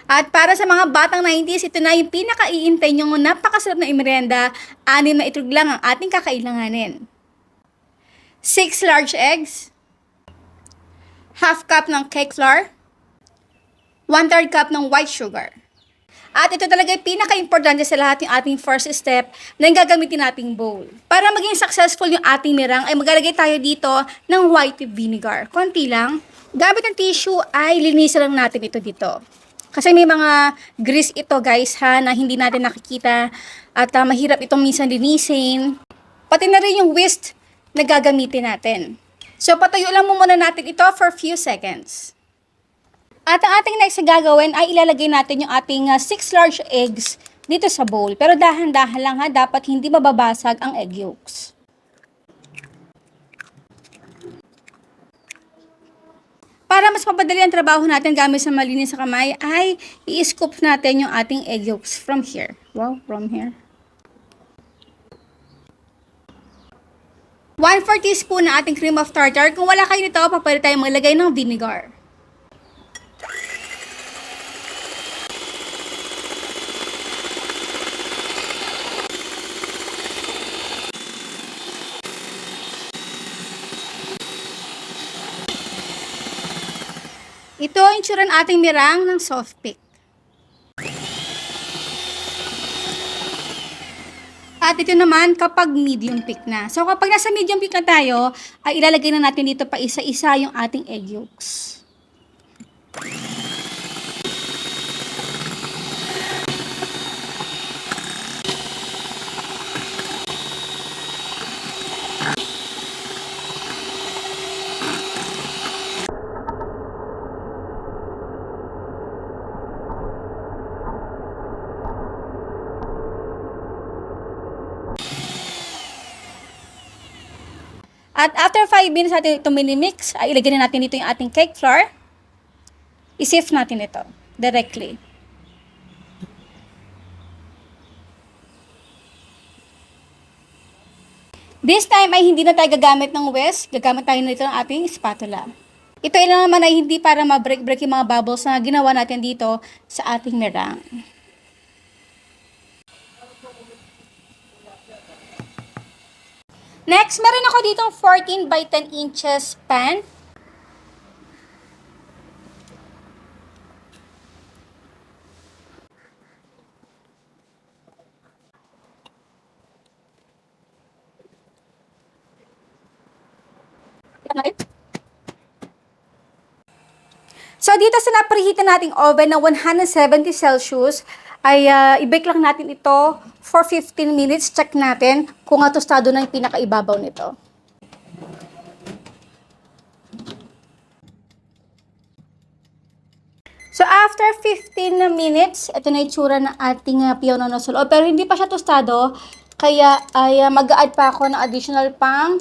At para sa mga batang 90s, ito na yung pinaka-iintay nyong napakasarap na imerienda. 6 na itlog lang ang ating kakailanganin. 6 large eggs, half cup ng cake flour, 1/3 cup ng white sugar. At ito talaga yung pinaka-importante sa lahat yung ating first step na yung gagamitin nating bowl. Para maging successful yung ating mirang ay maglalagay tayo dito ng white vinegar. Konti lang. Gamit ng tissue ay linisan lang natin ito dito. Kasi may mga grease ito guys ha na hindi natin nakikita at mahirap itong minsan linisin. Pati na rin yung whisk na gagamitin natin. So patuyo lang muna natin ito for few seconds. At ang ating next na gagawin ay ilalagay natin yung ating 6 large eggs dito sa bowl. Pero dahan-dahan lang ha, dapat hindi mababasag ang egg yolks. Para mas mapadali ang trabaho natin gamit sa malinis sa kamay, ay i-scoop natin yung ating egg yolks from here. Wow, from here. 1/4 teaspoon na ating cream of tartar. Kung wala kayo nito, papwede tayong maglagay ng vinegar. Ito ang itsura ng ating mirang ng soft pick. At ito naman kapag medium pick na. So kapag nasa medium pick na tayo, ay ilalagay na natin dito pa isa-isa yung ating egg yolks. At after 5 minutes natin ito minimix, ay ilagay na natin dito yung ating cake flour. I-sift natin ito directly. This time ay hindi na tayo gagamit ng whisk, gagamit tayo nito ng ating spatula. Ito lang naman ay hindi para ma-break-break yung mga bubbles na ginawa natin dito sa ating meringue. Next, meron ako ditong 14 by 10 inches pan. So, dito sa napreheatan nating oven na 170 Celsius, ay i-bake lang natin ito for 15 minutes. Check natin kung tostado na yung pinakaibabaw nito. So, after 15 minutes, ito na itsura ng ating piyano nozzle. Pero hindi pa siya tostado, kaya ay mag-a-add pa ako ng additional pang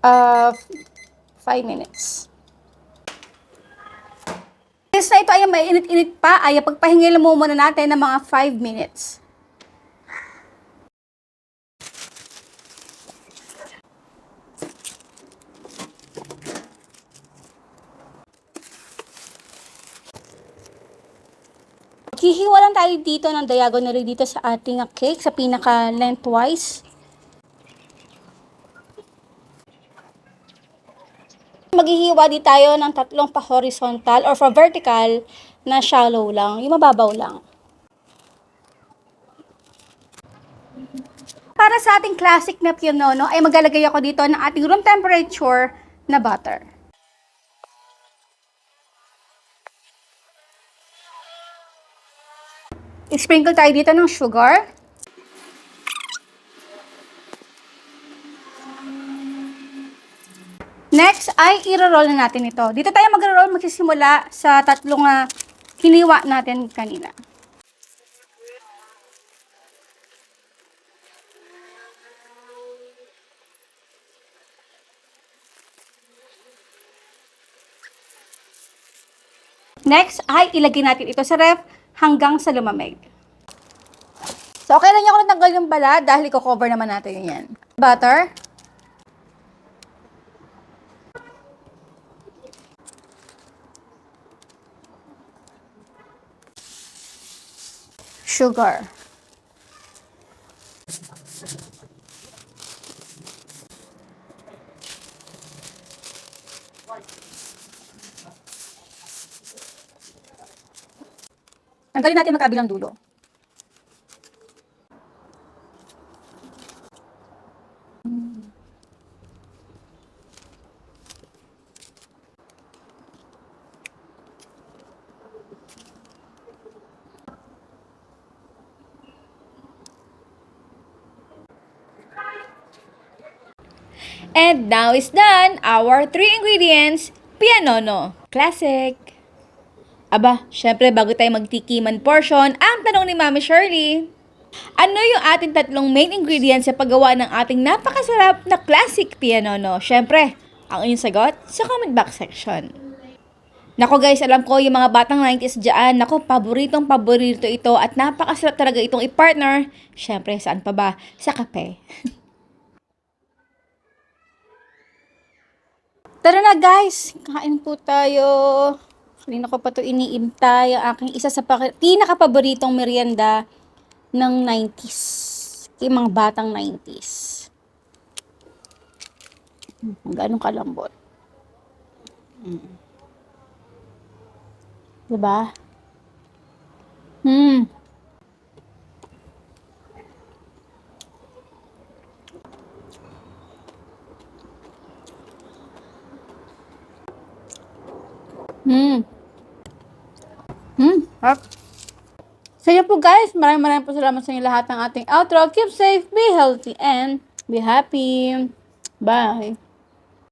5 minutes. Since na ito ay mainit-init pa, ay pagpahingil mo muna natin ng mga 5 minutes. Hihiwa lang tayo dito ng diagonally dito sa ating cake, sa pinaka-lengthwise. Maghihiwa din tayo ng 3 pa horizontal or for vertical na shallow lang, yung mababaw lang. Para sa ating classic na pianono ay maglalagay ako dito ng ating room temperature na butter. I-sprinkle tayo dito ng sugar. Next ay i-roll na natin ito. Dito tayo mag-roll, magsisimula sa 3 hiniwa natin kanina. Next ay ilagay natin ito sa ref hanggang sa lumamig. So okay lang yung natanggal yung balat dahil i-cover naman natin yan. Butter. sugar. Tanggalin natin magkabilang dulo. And now is done our 3 ingredients, pianono. Classic! Aba, syempre bago tayo magtikiman portion, ang tanong ni Mami Shirley. Ano yung ating tatlong main ingredients sa paggawa ng ating napakasarap na classic pianono? Syempre, ang inyong sagot sa comment box section. Nako guys, alam ko yung mga batang 90s dyan, nako, paborito ito at napakasarap talaga itong i-partner. Syempre, saan pa ba? Sa kape. Tara na guys, kain po tayo. Kanina ko pa ito iniimtay, ang aking isa sa pinaka-paboritong merienda ng 90s. Yung mga batang 90s. Ganun kalambot. Diba? Harap. So yun po guys, maraming po salamat sa inyo lahat ng ating outro. Keep safe, be healthy, and be happy. Bye!